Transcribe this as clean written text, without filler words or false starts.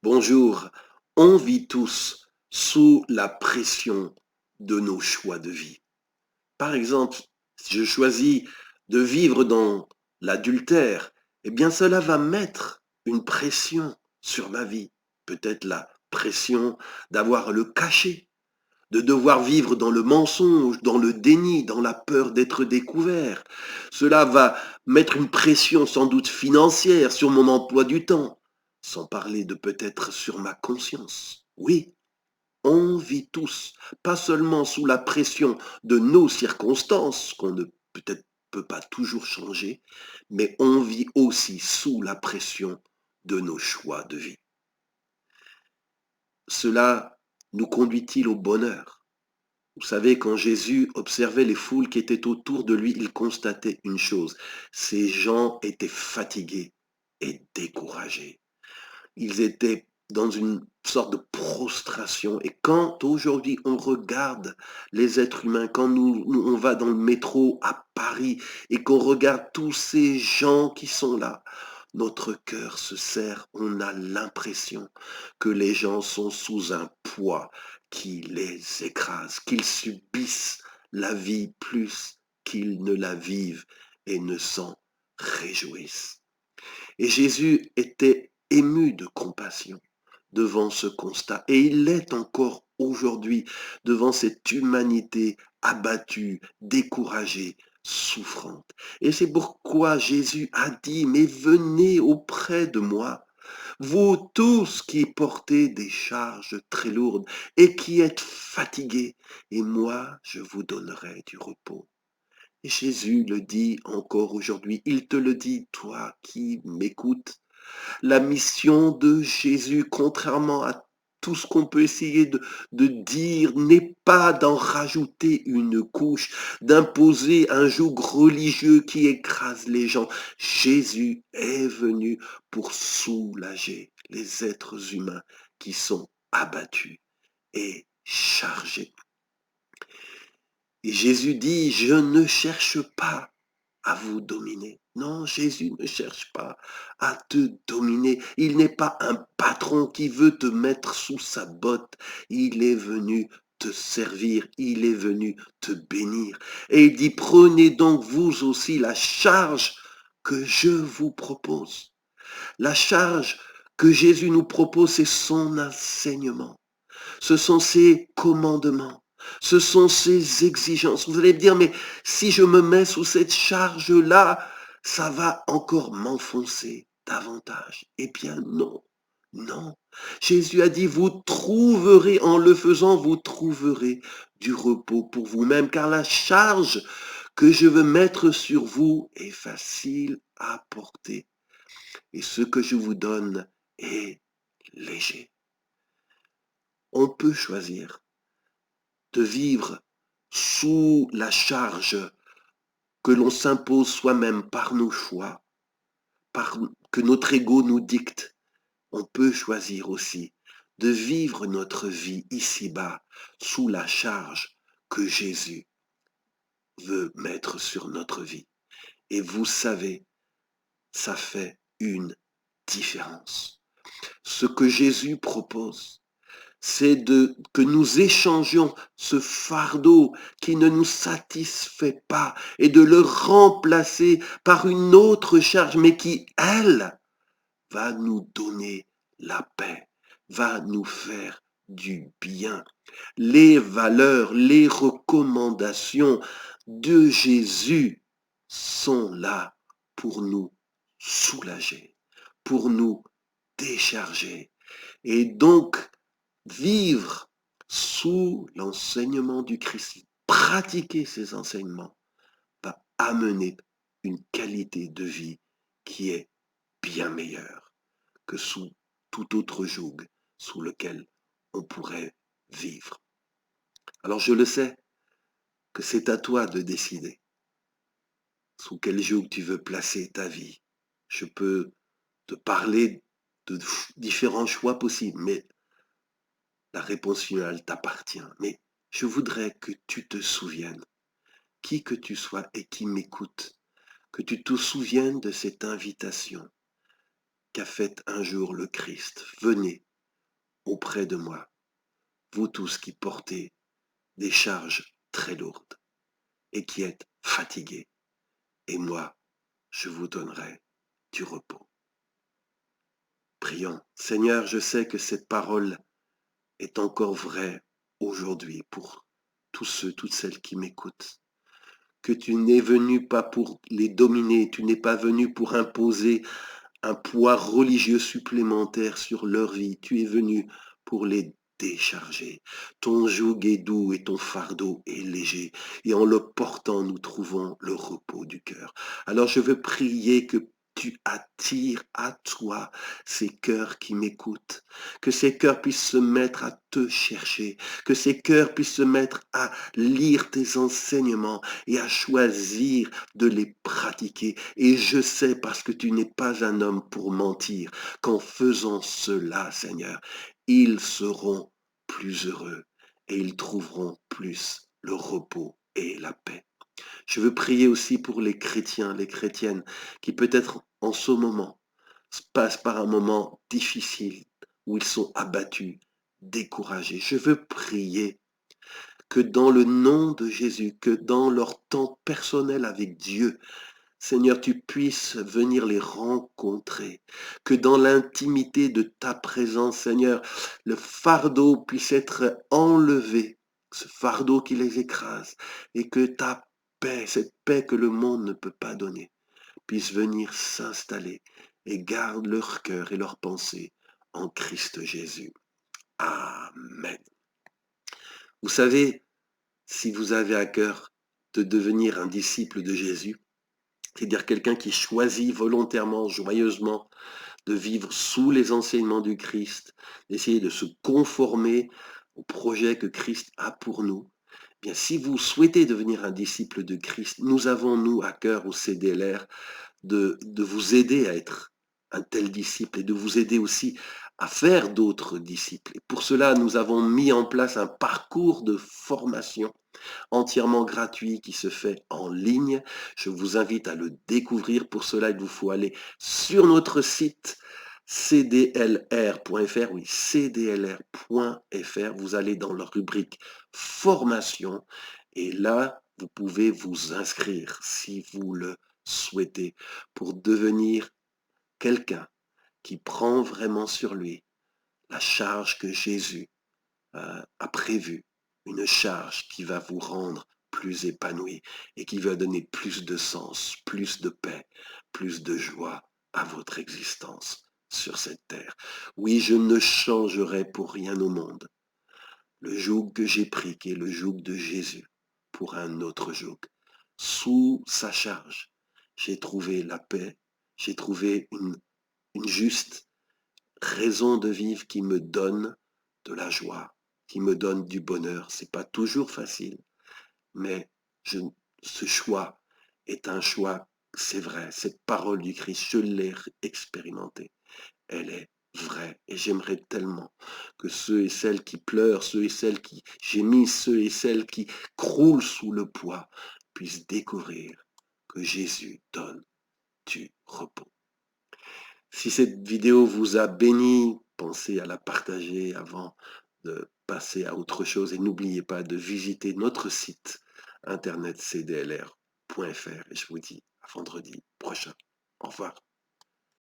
Bonjour, on vit tous sous la pression de nos choix de vie. Par exemple, si je choisis de vivre dans l'adultère, eh bien cela va mettre une pression sur ma vie. Peut-être la pression d'avoir à le cacher, de devoir vivre dans le mensonge, dans le déni, dans la peur d'être découvert. Cela va mettre une pression sans doute financière sur mon emploi du temps, sans parler de peut-être sur ma conscience. Oui, on vit tous, pas seulement sous la pression de nos circonstances, qu'on ne peut-être peut pas toujours changer, mais on vit aussi sous la pression de nos choix de vie. Cela nous conduit-il au bonheur? Vous savez, quand Jésus observait les foules qui étaient autour de lui, il constatait une chose. Ces gens étaient fatigués et découragés. Ils étaient dans une sorte de prostration. Et quand aujourd'hui on regarde les êtres humains, quand on va dans le métro à Paris et qu'on regarde tous ces gens qui sont là, notre cœur se serre, on a l'impression que les gens sont sous un poids qui les écrase, qu'ils subissent la vie plus qu'ils ne la vivent et ne s'en réjouissent. Et Jésus était ému de compassion devant ce constat. Et il l'est encore aujourd'hui devant cette humanité abattue, découragée, souffrante. Et c'est pourquoi Jésus a dit, mais venez auprès de moi, vous tous qui portez des charges très lourdes et qui êtes fatigués, et moi je vous donnerai du repos. Et Jésus le dit encore aujourd'hui, il te le dit, toi qui m'écoutes. La mission de Jésus, contrairement à tout ce qu'on peut essayer de dire, n'est pas d'en rajouter une couche, d'imposer un joug religieux qui écrase les gens. Jésus est venu pour soulager les êtres humains qui sont abattus et chargés. Et Jésus dit, je ne cherche pas à vous dominer. Non, Jésus ne cherche pas à te dominer. Il n'est pas un patron qui veut te mettre sous sa botte. Il est venu te servir. Il est venu te bénir. Et il dit, prenez donc vous aussi la charge que je vous propose. La charge que Jésus nous propose, c'est son enseignement. Ce sont ses commandements. Ce sont ses exigences. Vous allez me dire, mais si je me mets sous cette charge-là, ça va encore m'enfoncer davantage. Eh bien non, non. Jésus a dit, vous trouverez, en le faisant, vous trouverez du repos pour vous-même, car la charge que je veux mettre sur vous est facile à porter. Et ce que je vous donne est léger. On peut choisir de vivre sous la charge que l'on s'impose soi-même par nos choix, que notre ego nous dicte. On peut choisir aussi de vivre notre vie ici-bas sous la charge que Jésus veut mettre sur notre vie. Et vous savez, ça fait une différence. Ce que Jésus propose, c'est que nous échangions ce fardeau qui ne nous satisfait pas et de le remplacer par une autre charge, mais qui, elle, va nous donner la paix, va nous faire du bien. Les valeurs, les recommandations de Jésus sont là pour nous soulager, pour nous décharger. Et donc, vivre sous l'enseignement du Christ, pratiquer ces enseignements, va amener une qualité de vie qui est bien meilleure que sous tout autre joug sous lequel on pourrait vivre. Alors je le sais que c'est à toi de décider sous quel joug tu veux placer ta vie. Je peux te parler de différents choix possibles, mais la réponse finale t'appartient. Mais je voudrais que tu te souviennes, qui que tu sois et qui m'écoute, que tu te souviennes de cette invitation qu'a faite un jour le Christ. Venez, auprès de moi, vous tous qui portez des charges très lourdes et qui êtes fatigués, et moi, je vous donnerai du repos. Prions. Seigneur, je sais que cette parole est encore vraie aujourd'hui pour tous ceux, toutes celles qui m'écoutent. Que tu n'es venu pas pour les dominer, tu n'es pas venu pour imposer un poids religieux supplémentaire sur leur vie. Tu es venu pour les décharger. Ton joug est doux et ton fardeau est léger. Et en le portant, nous trouvons le repos du cœur. Alors je veux prier que tu attires à toi ces cœurs qui m'écoutent, que ces cœurs puissent se mettre à te chercher, que ces cœurs puissent se mettre à lire tes enseignements et à choisir de les pratiquer. Et je sais, parce que tu n'es pas un homme pour mentir, qu'en faisant cela, Seigneur, ils seront plus heureux et ils trouveront plus le repos et la paix. Je veux prier aussi pour les chrétiens, les chrétiennes, qui peut-être en ce moment passent par un moment difficile où ils sont abattus, découragés. Je veux prier que dans le nom de Jésus, que dans leur temps personnel avec Dieu, Seigneur, tu puisses venir les rencontrer, que dans l'intimité de ta présence, Seigneur, le fardeau puisse être enlevé, ce fardeau qui les écrase, et que ta paix, cette paix que le monde ne peut pas donner, puisse venir s'installer et garde leur cœur et leurs pensées en Christ Jésus. Amen. Vous savez, si vous avez à cœur de devenir un disciple de Jésus, c'est-à-dire quelqu'un qui choisit volontairement, joyeusement, de vivre sous les enseignements du Christ, d'essayer de se conformer au projet que Christ a pour nous. Eh bien, si vous souhaitez devenir un disciple de Christ, nous avons, nous, à cœur au CDLR, de vous aider à être un tel disciple et de vous aider aussi à faire d'autres disciples. Et pour cela, nous avons mis en place un parcours de formation entièrement gratuit qui se fait en ligne. Je vous invite à le découvrir. Pour cela, il vous faut aller sur notre site cdlr.fr, oui, cdlr.fr. Vous allez dans la rubrique formation et là, vous pouvez vous inscrire si vous le souhaitez pour devenir quelqu'un qui prend vraiment sur lui la charge que Jésus a prévue, une charge qui va vous rendre plus épanoui et qui va donner plus de sens, plus de paix, plus de joie à votre existence sur cette terre. Oui, je ne changerai pour rien au monde le joug que j'ai pris, qui est le joug de Jésus, pour un autre joug. Sous sa charge, j'ai trouvé la paix, j'ai trouvé une juste raison de vivre qui me donne de la joie, qui me donne du bonheur. C'est pas toujours facile, mais ce choix est un choix, c'est vrai, cette parole du Christ, je l'ai expérimentée. Elle est vraie et j'aimerais tellement que ceux et celles qui pleurent, ceux et celles qui gémissent, ceux et celles qui croulent sous le poids puissent découvrir que Jésus donne du repos. Si cette vidéo vous a béni, pensez à la partager avant de passer à autre chose et n'oubliez pas de visiter notre site internet cdlr.fr et je vous dis à vendredi prochain. Au revoir.